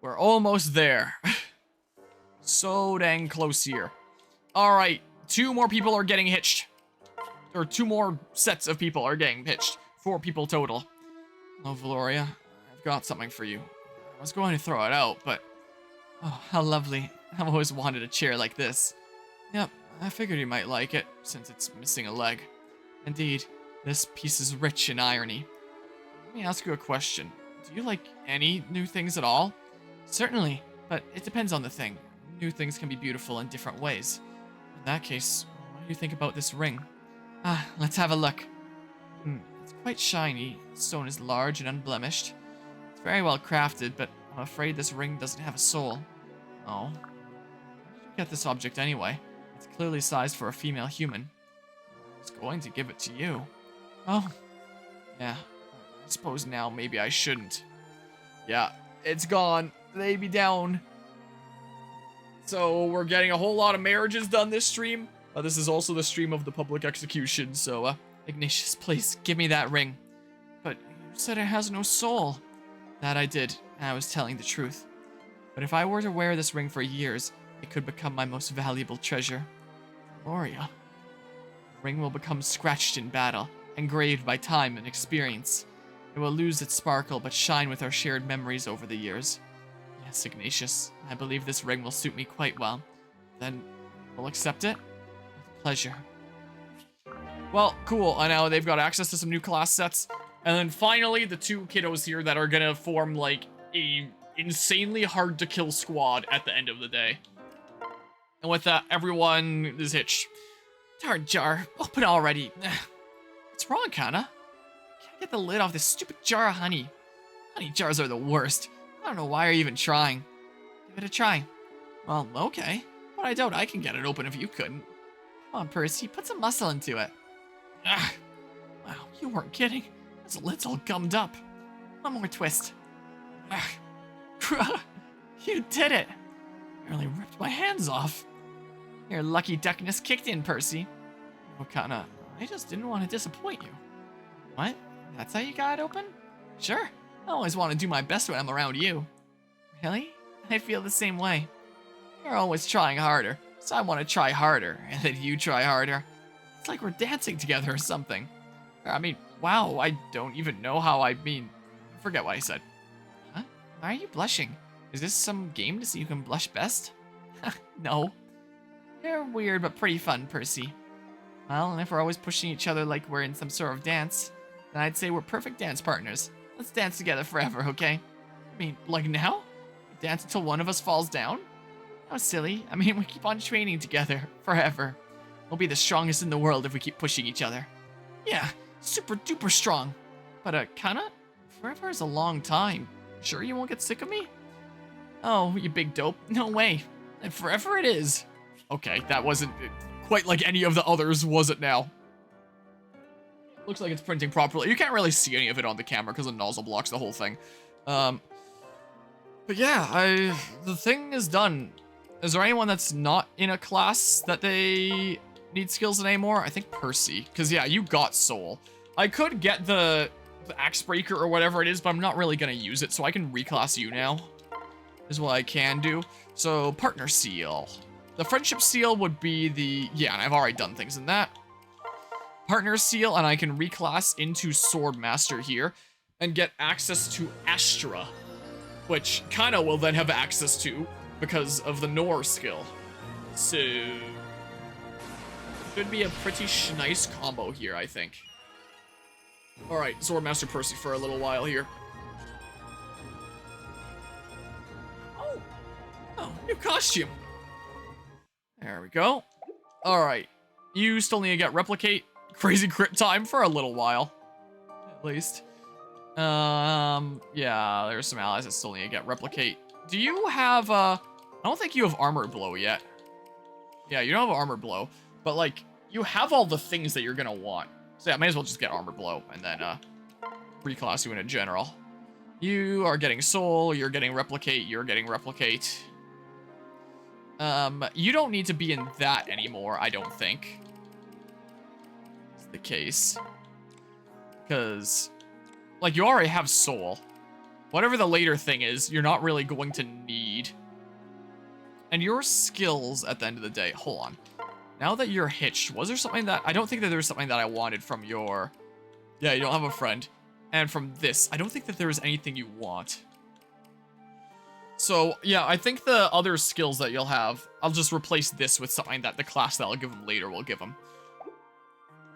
We're almost there. So dang close here. Alright, 2 more people are getting hitched. Or 2 more sets of people are getting hitched. 4 people total. Oh, Valoria, I've got something for you. I was going to throw it out, but... Oh, how lovely. I've always wanted a chair like this. Yep, I figured you might like it, since it's missing a leg. Indeed, this piece is rich in irony. Let me ask you a question. Do you like any new things at all? Certainly, but it depends on the thing. New things can be beautiful in different ways. In that case, what do you think about this ring? Ah, let's have a look. It's quite shiny. The stone is large and unblemished. It's very well crafted, but I'm afraid this ring doesn't have a soul. Oh. Where did you get this object anyway? It's clearly sized for a female human. I was going to give it to you. Oh. Yeah. I suppose now maybe I shouldn't. Yeah, it's gone. They be down. So we're getting a whole lot of marriages done this stream. This is also the stream of the public execution, so Ignatius, please give me that ring. But you said it has no soul. That I did, and I was telling the truth. But if I were to wear this ring for years, it could become my most valuable treasure. Gloria. The ring will become scratched in battle, engraved by time and experience. It will lose its sparkle, but shine with our shared memories over the years. Yes, Ignatius, I believe this ring will suit me quite well. Then, we'll accept it? With pleasure. Well, cool. I know they've got access to some new class sets. And then finally, the 2 kiddos here that are gonna form, like, a insanely hard-to-kill squad at the end of the day. And with that, everyone is hitched. Darn jar, open already. What's wrong, Kana? Can't get the lid off this stupid jar of honey. Honey jars are the worst. I don't know why you're even trying. Give it a try. Well, okay. But I doubt I can get it open if you couldn't. Come on, Percy, put some muscle into it. Ugh. Wow, you weren't kidding. This lid's all gummed up. One more twist. Ugh. You did it. Nearly ripped my hands off. Your lucky duckness kicked in, Percy. Oh, Kana, I just didn't want to disappoint you. What? That's how you got it open? Sure. I always want to do my best when I'm around you. Really? I feel the same way. You're always trying harder, so I want to try harder, and then you try harder. It's like we're dancing together or something. I mean, wow, I don't even know how I forget what I said. Huh? Why are you blushing? Is this some game to see who can blush best? No. You're weird but pretty fun, Percy. Well, and if we're always pushing each other like we're in some sort of dance, then I'd say we're perfect dance partners. Let's dance together forever, okay? I mean, like now? Dance until one of us falls down? How silly. I mean, we keep on training together forever. We'll be the strongest in the world if we keep pushing each other. Yeah, super duper strong. But, Kana, forever is a long time. Sure you won't get sick of me? Oh, you big dope. No way. And forever it is. Okay, that wasn't quite like any of the others, was it now? Looks like it's printing properly. You can't really see any of it on the camera because the nozzle blocks the whole thing. But yeah, the thing is done. Is there anyone that's not in a class that they need skills in anymore? I think Percy. Because yeah, you got soul. I could get the axe breaker or whatever it is, but I'm not really going to use it, so I can reclass you now. Is what I can do. So, partner seal. The friendship seal would be the... Yeah, and I've already done things in that. Partner seal, and I can reclass into Sword Master here and get access to Astra, which Kana will then have access to because of the Nor skill. So, should be a pretty nice combo here, I think. Alright, Sword Master Percy for a little while here. Oh, new costume. There we go. Alright, you still need to get replicate. Crazy crit time for a little while, at least. Yeah, there's some allies that still need to get replicate. Do you have, I don't think you have armor blow yet. Yeah, you don't have armor blow, but like, you have all the things that you're gonna want. So yeah, might as well just get armor blow and then, reclass you in a general. You are getting soul, you're getting replicate, you're getting replicate. You don't need to be in that anymore, I don't think. It's the case. Because, like, you already have soul. whatever the later thing is, you're not really going to need. And your skills at the end of the day, hold on. Now that you're hitched, was there something that, I don't think that there was something that I wanted from your, yeah, you don't have a friend. And from this, I don't think that there is anything you want. So, yeah, I think the other skills that you'll have, I'll just replace this with something that the class that I'll give him later will give him.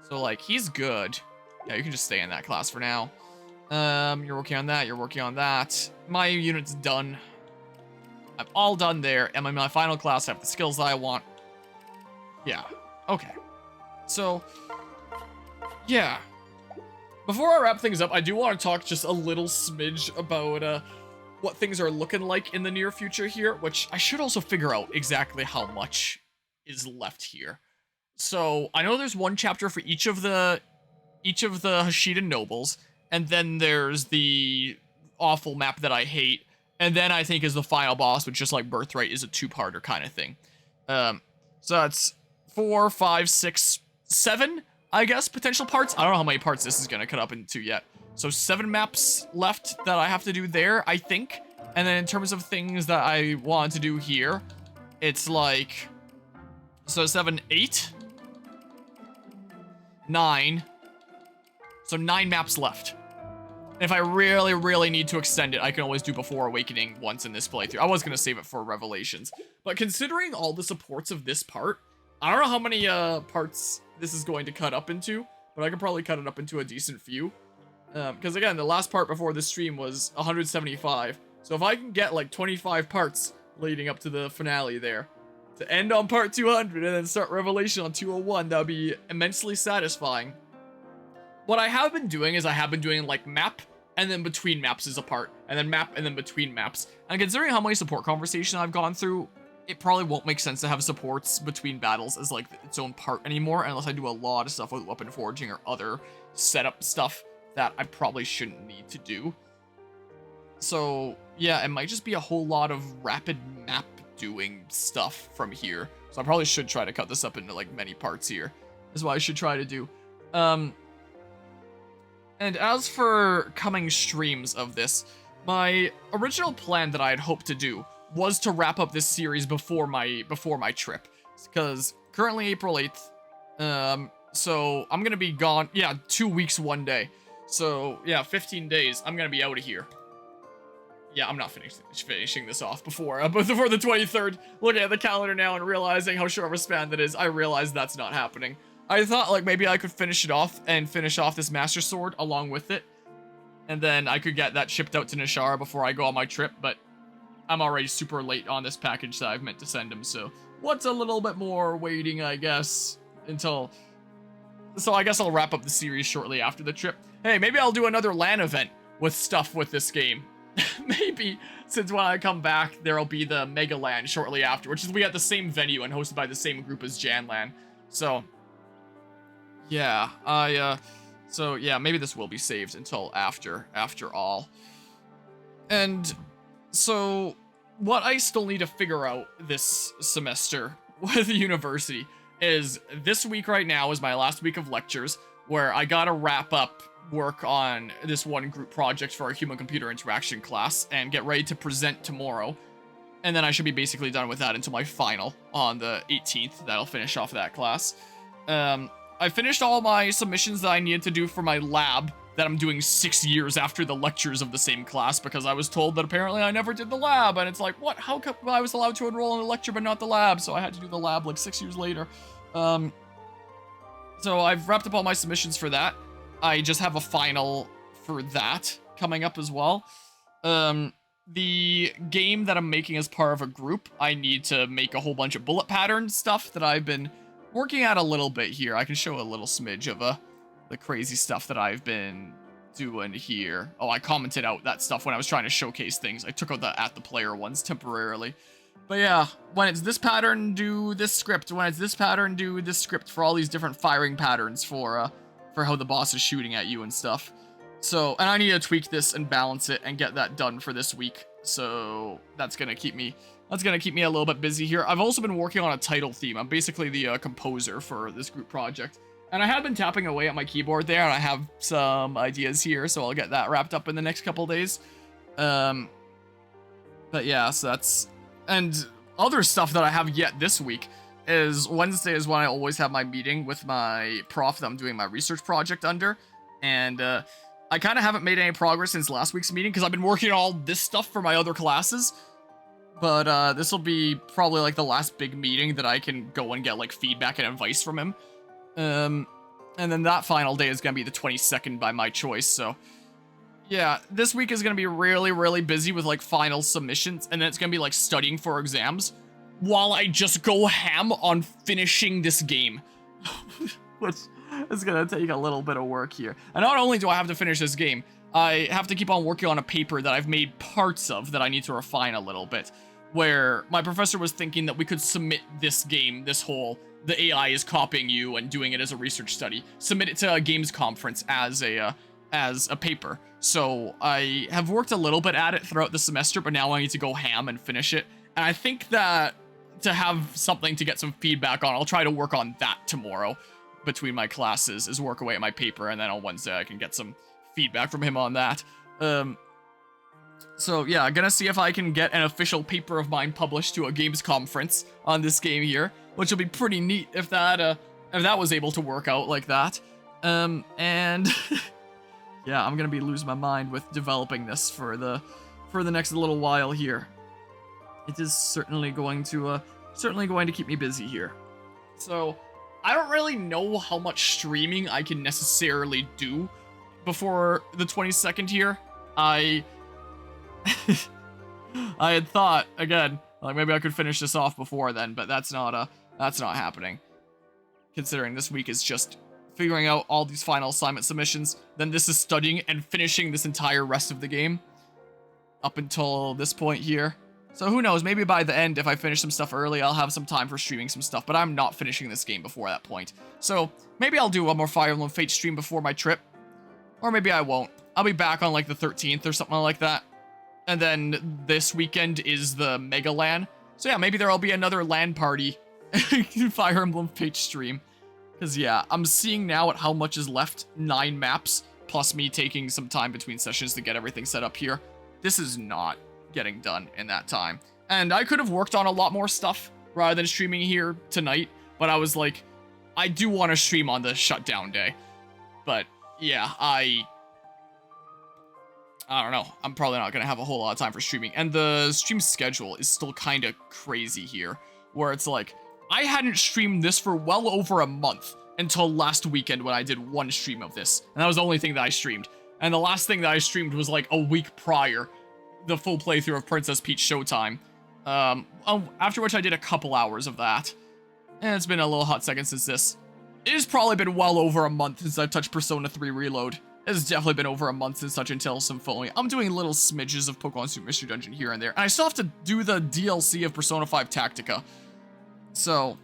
So, like, he's good. Yeah, you can just stay in that class for now. You're working on that, you're working on that. My unit's done. I'm all done there. And in my final class, I have the skills that I want. Yeah, okay. So, yeah. Before I wrap things up, I do want to talk just a little smidge about, what things are looking like in the near future here, which I should also figure out exactly how much is left here. So I know there's one chapter for each of the Hashida nobles, and then there's the awful map that I hate, and then I think is the final boss, which just like Birthright is a two-parter kind of thing. So that's 4, 5, 6, 7, I guess, potential parts. I don't know how many parts this is gonna cut up into yet. So 7 maps left that I have to do there, I think. And then in terms of things that I want to do here, it's like, so 7, 8, 9. So 9 maps left. And if I really, really need to extend it, I can always do Before Awakening once in this playthrough. I was going to save it for Revelations. But considering all the supports of this part, I don't know how many parts this is going to cut up into, but I could probably cut it up into a decent few. Because again, the last part before this stream was 175. So if I can get like 25 parts leading up to the finale there, to end on part 200 and then start Revelation on 201, that would be immensely satisfying. What I have been doing is I have been doing like map and then between maps is a part, and then map and then between maps. And considering how many support conversations I've gone through, it probably won't make sense to have supports between battles as like its own part anymore, unless I do a lot of stuff with weapon forging or other setup stuff that I probably shouldn't need to do. So yeah, it might just be a whole lot of rapid map doing stuff from here. So I probably should try to cut this up into like many parts here. Is what I should try to do. And as for coming streams of this, my original plan that I had hoped to do was to wrap up this series before my trip, because currently April 8th. So I'm gonna be gone. Yeah, 2 weeks, 1 day. So yeah, 15 days. I'm gonna be out of here. Yeah, I'm not finishing this off before the 23rd. Looking at the calendar now and realizing how short of a span that is, I realize that's not happening. I thought like maybe I could finish it off and finish off this Master Sword along with it, and then I could get that shipped out to Nishara before I go on my trip. But I'm already super late on this package that I've meant to send him. So what's a little bit more waiting, I guess, until. So I guess I'll wrap up the series shortly after the trip. Hey, maybe I'll do another LAN event with stuff with this game. Maybe, since when I come back, there'll be the Mega LAN shortly after, which is we at the same venue and hosted by the same group as Jan LAN. So, yeah, so yeah, maybe this will be saved until after all. And so, what I still need to figure out this semester with the university is this week right now is my last week of lectures, where I gotta wrap up work on this one group project for our human-computer interaction class and get ready to present tomorrow. And then I should be basically done with that until my final on the 18th. That'll finish off that class. I finished all my submissions that I needed to do for my lab that I'm doing 6 years after the lectures of the same class, because I was told that apparently I never did the lab, and it's like, what? How come I was allowed to enroll in the lecture but not the lab? So I had to do the lab like 6 years later. So I've wrapped up all my submissions for that. I just have a final for that coming up as well. The game that I'm making as part of a group, I need to make a whole bunch of bullet pattern stuff that I've been working at a little bit here. I can show a little smidge of the crazy stuff that I've been doing here. Oh, I commented out that stuff when I was trying to showcase things. I took out the at the player ones temporarily. But yeah, when it's this pattern, do this script. When it's this pattern, do this script for all these different firing patterns for how the boss is shooting at you and stuff. So, and I need to tweak this and balance it and get that done for this week. So that's gonna keep me a little bit busy here. I've also been working on a title theme. I'm basically the composer for this group project. And I have been tapping away at my keyboard there, and I have some ideas here, so I'll get that wrapped up in the next couple days. Um, but yeah, so that's, and other stuff that I have yet this week is Wednesday is when I always have my meeting with my prof that I'm doing my research project under, and I kind of haven't made any progress since last week's meeting because I've been working on all this stuff for my other classes. But this will be probably like the last big meeting that I can go and get like feedback and advice from him. And then that final day is gonna be the 22nd by my choice. So yeah, this week is gonna be really, really busy with like final submissions, and then it's gonna be like studying for exams while I just go ham on finishing this game, which is gonna take a little bit of work here. And not only do I have to finish this game, I have to keep on working on a paper that I've made parts of that I need to refine a little bit, where my professor was thinking that we could submit this game, this whole, the AI is copying you and doing it as a research study, submit it to a games conference as a paper. So I have worked a little bit at it throughout the semester, but now I need to go ham and finish it. And I think that to have something to get some feedback on, I'll try to work on that tomorrow between my classes, is work away at my paper, and then on Wednesday I can get some feedback from him on that. So yeah, I'm gonna see if I can get an official paper of mine published to a games conference on this game here, which will be pretty neat if that was able to work out like that. And yeah, I'm gonna be losing my mind with developing this for the next little while here. It is certainly going to keep me busy here. So I don't really know how much streaming I can necessarily do before the 22nd here. I had thought, again, like maybe I could finish this off before then, but that's not happening. Considering this week is just figuring out all these final assignment submissions, then this is studying and finishing this entire rest of the game up until this point here. So who knows, maybe by the end, if I finish some stuff early, I'll have some time for streaming some stuff, but I'm not finishing this game before that point. So maybe I'll do one more Fire Emblem Fates stream before my trip, or maybe I won't. I'll be back on like the 13th or something like that. And then this weekend is the Mega LAN. So yeah, maybe there'll be another LAN party Fire Emblem Fates stream. Because yeah, I'm seeing now at how much is left, 9 maps, plus me taking some time between sessions to get everything set up here. This is not getting done in that time. And I could have worked on a lot more stuff rather than streaming here tonight, but I was like, I do want to stream on the shutdown day. But yeah, I don't know. I'm probably not going to have a whole lot of time for streaming. And the stream schedule is still kind of crazy here, where it's like, I hadn't streamed this for well over a month until last weekend when I did one stream of this. And that was the only thing that I streamed. And the last thing that I streamed was like a week prior, the full playthrough of Princess Peach Showtime. After which I did a couple hours of that. And it's been a little hot second since this. It has probably been well over a month since I've touched Persona 3 Reload. It's definitely been over a month since such Until Symphonia. I'm doing little smidges of Pokemon Super Mystery Dungeon here and there. And I still have to do the DLC of Persona 5 Tactica. So,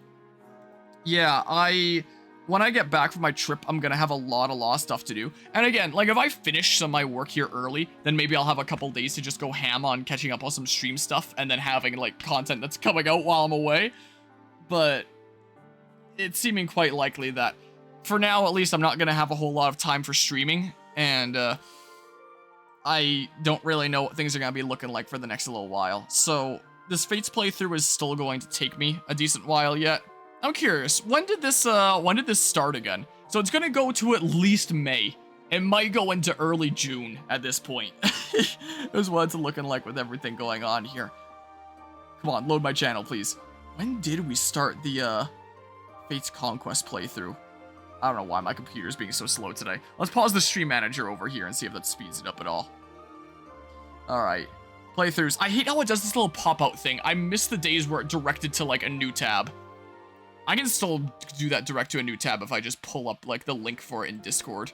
yeah, when I get back from my trip, I'm gonna have a lot of stuff to do. And again, like, if I finish some of my work here early, then maybe I'll have a couple days to just go ham on catching up on some stream stuff, and then having, like, content that's coming out while I'm away. But it's seeming quite likely that, for now, at least, I'm not gonna have a whole lot of time for streaming, and, I don't really know what things are gonna be looking like for the next little while. So, this Fates playthrough is still going to take me a decent while yet. I'm curious, when did this start again? So it's gonna go to at least May. It might go into early June at this point. Is what it's looking like with everything going on here. Come on, load my channel, please. When did we start the, Fates Conquest playthrough? I don't know why my computer's being so slow today. Let's pause the stream manager over here and see if that speeds it up at all. Alright. Playthroughs. I hate how it does this little pop-out thing. I miss the days where it directed to, like, a new tab. I can still do that direct to a new tab if I just pull up, like, the link for it in Discord.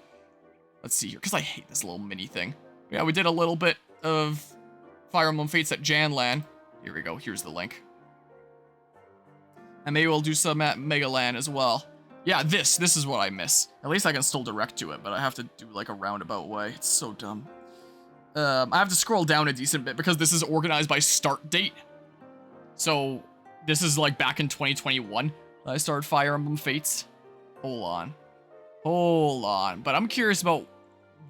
Let's see here, because I hate this little mini thing. Yeah, we did a little bit of Fire Emblem Fates at Janlan. Here we go, here's the link. And maybe we'll do some at Mega LAN as well. Yeah, this is what I miss. At least I can still direct to it, but I have to do, like, a roundabout way. It's so dumb. I have to scroll down a decent bit because this is organized by start date. So, this is, like, back in 2021. I started Fire Emblem Fates. Hold on. But I'm curious about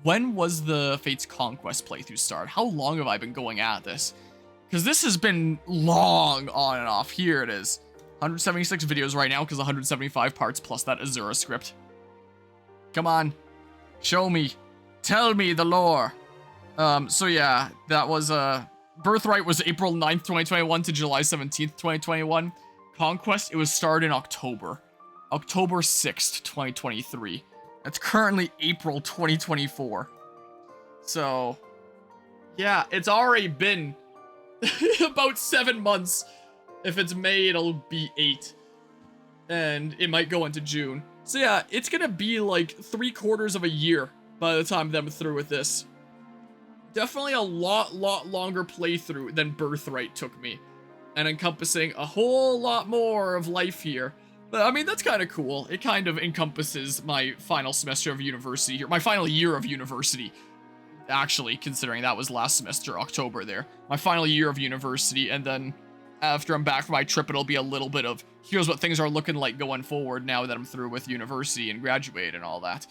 when was the Fates Conquest playthrough start? How long have I been going at this? Because this has been long on and off. Here it is. 176 videos right now because 175 parts plus that Azura script. Come on. Show me. Tell me the lore. So yeah, that was, Birthright was April 9th, 2021 to July 17th, 2021. Conquest, it was started in October. October 6th, 2023. That's currently April 2024. So, yeah, it's already been about 7 months. If it's May, it'll be 8. And it might go into June. So yeah, it's gonna be like 3/4 of a year by the time I'm through with this. Definitely a lot longer playthrough than Birthright took me. And encompassing a whole lot more of life here. But I mean, that's kind of cool. It kind of encompasses my final semester of university here. My final year of university. Actually, considering that was last semester, October there. My final year of university, and then after I'm back from my trip, it'll be a little bit of, here's what things are looking like going forward now that I'm through with university and graduate and all that.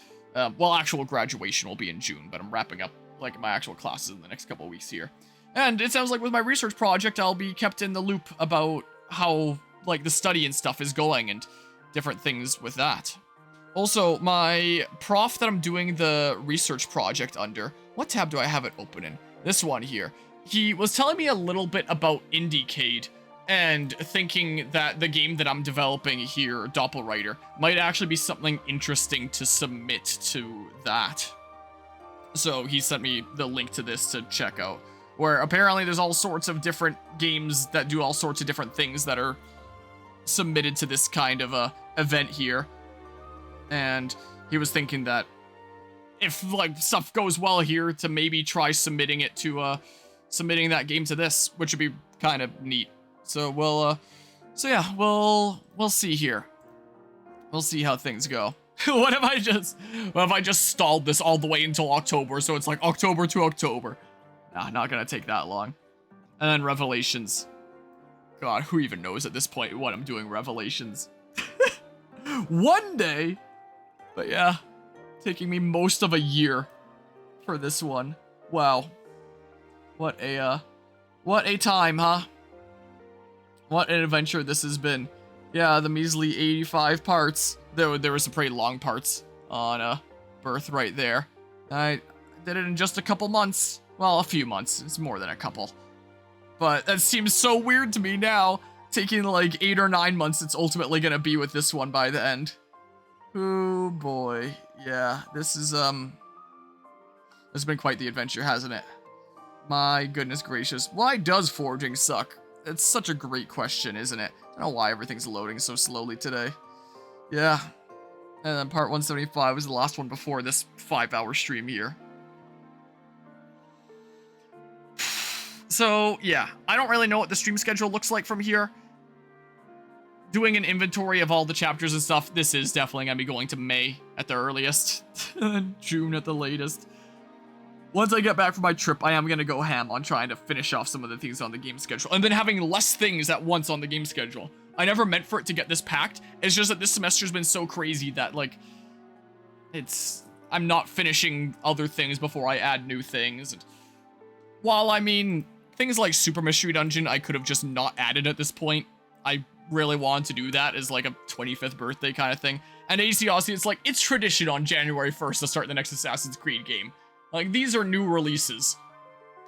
Well, actual graduation will be in June, but I'm wrapping up like my actual classes in the next couple of weeks here. And it sounds like with my research project, I'll be kept in the loop about how, like, the study and stuff is going and different things with that. Also, my prof that I'm doing the research project under, what tab do I have it open in? This one here. He was telling me a little bit about Indiecade and thinking that the game that I'm developing here, Doppelwriter, might actually be something interesting to submit to that. So he sent me the link to this to check out, where apparently there's all sorts of different games that do all sorts of different things that are submitted to this kind of a event here. And he was thinking that if like stuff goes well here, to maybe try submitting it to submitting that game to this, which would be kind of neat. So we'll yeah, we'll see here. We'll see how things go. What if I just stalled this all the way until October, so it's like October to October? Nah, not gonna take that long. And then Revelations. God, who even knows at this point what I'm doing Revelations? One day! But yeah, taking me most of a year for this one. Wow. What a time, huh? What an adventure this has been. Yeah, the measly 85 parts. There were some pretty long parts on Birthright there. I did it in just a couple months. Well, a few months. It's more than a couple. But that seems so weird to me now. Taking like 8 or 9 months it's ultimately gonna be with this one by the end. Oh boy. Yeah, this is it's been quite the adventure, hasn't it? My goodness gracious. Why does forging suck? It's such a great question, isn't it? I don't know why everything's loading so slowly today. Yeah. And then part 175 was the last one before this 5-hour stream here. So, yeah. I don't really know what the stream schedule looks like from here. Doing an inventory of all the chapters and stuff, this is definitely going to be going to May at the earliest. June at the latest. Once I get back from my trip, I am going to go ham on trying to finish off some of the things on the game schedule. And then having less things at once on the game schedule. I never meant for it to get this packed. It's just that this semester's been so crazy that, like, I'm not finishing other things before I add new things. And while, I mean, things like Super Mystery Dungeon, I could have just not added at this point. I really wanted to do that as, like, a 25th birthday kind of thing. And AC Odyssey, it's like, it's tradition on January 1st to start the next Assassin's Creed game. Like, these are new releases.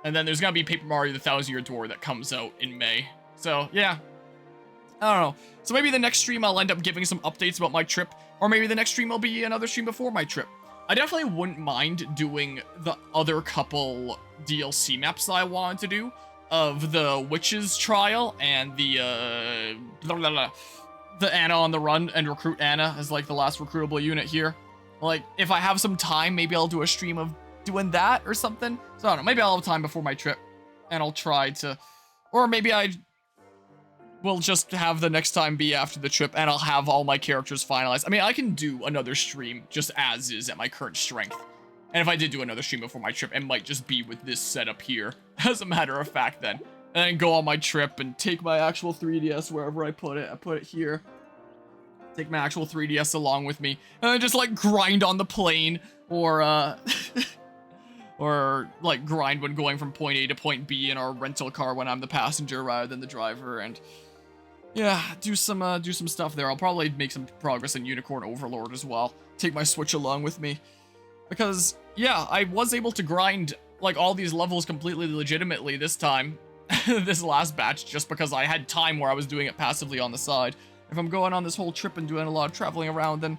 And then there's gonna be Paper Mario the Thousand Year Door that comes out in May. So, yeah. I don't know. So maybe the next stream I'll end up giving some updates about my trip. Or maybe the next stream will be another stream before my trip. I definitely wouldn't mind doing the other couple DLC maps that I wanted to do. Of the Witch's Trial and the Anna on the Run and recruit Anna as like the last recruitable unit here. Like, if I have some time, maybe I'll do a stream of doing that or something. So I don't know, maybe I'll have time before my trip and I'll try to, or maybe I will just have the next time be after the trip and I'll have all my characters finalized. I mean, I can do another stream just as is at my current strength. And if I did do another stream before my trip, it might just be with this setup here, as a matter of fact then. And then go on my trip and take my actual 3DS wherever I put it. I put it here. Take my actual 3DS along with me. And then just like grind on the plane or or like grind when going from point A to point B in our rental car when I'm the passenger rather than the driver, and yeah, do some stuff there. I'll probably make some progress in Unicorn Overlord as well. Take my Switch along with me, because yeah, I was able to grind like all these levels completely legitimately this time, this last batch, just because I had time where I was doing it passively on the side. If I'm going on this whole trip and doing a lot of traveling around, then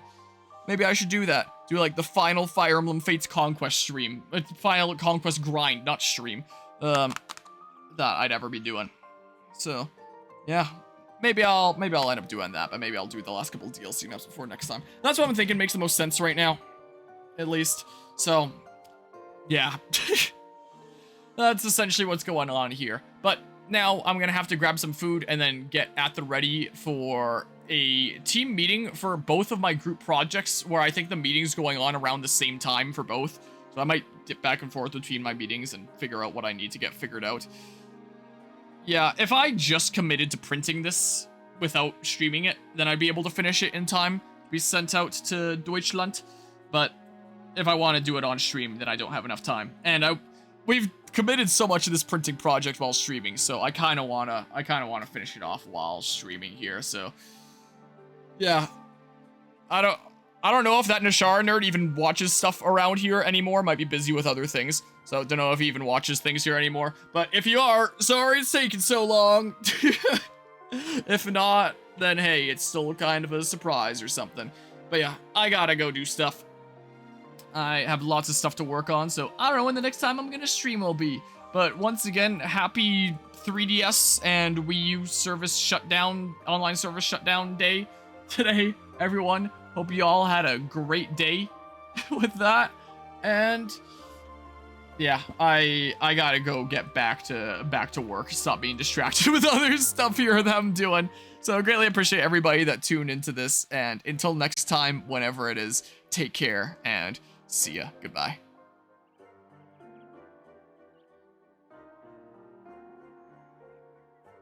maybe I should do that. Do like the final Fire Emblem Fates Conquest stream. Final Conquest grind, not stream. That I'd ever be doing. So, yeah. Maybe I'll end up doing that, but maybe I'll do the last couple of DLC maps before next time. That's what I'm thinking makes the most sense right now. At least. So, yeah. That's essentially what's going on here. But now I'm gonna have to grab some food and then get at the ready for a team meeting for both of my group projects, where I think the meeting's going on around the same time for both. So I might dip back and forth between my meetings and figure out what I need to get figured out. Yeah, if I just committed to printing this without streaming it, then I'd be able to finish it in time to be sent out to Deutschland. But if I want to do it on stream, then I don't have enough time. And we've committed so much of this printing project while streaming, so I kind of wanna finish it off while streaming here. So yeah, I don't know if that Nashar nerd even watches stuff around here anymore. Might be busy with other things, so don't know if he even watches things here anymore. But if you are, sorry it's taking so long. If not, then hey, it's still kind of a surprise or something. But yeah, I gotta go do stuff. I have lots of stuff to work on, so I don't know when the next time I'm gonna stream will be. But once again, happy 3DS and Wii U service shutdown, online service shutdown day today, everyone. Hope you all had a great day with that. And yeah, I gotta go get back to work. Stop being distracted with other stuff here that I'm doing. So I greatly appreciate everybody that tuned into this, and until next time, whenever it is, take care and see ya. Goodbye.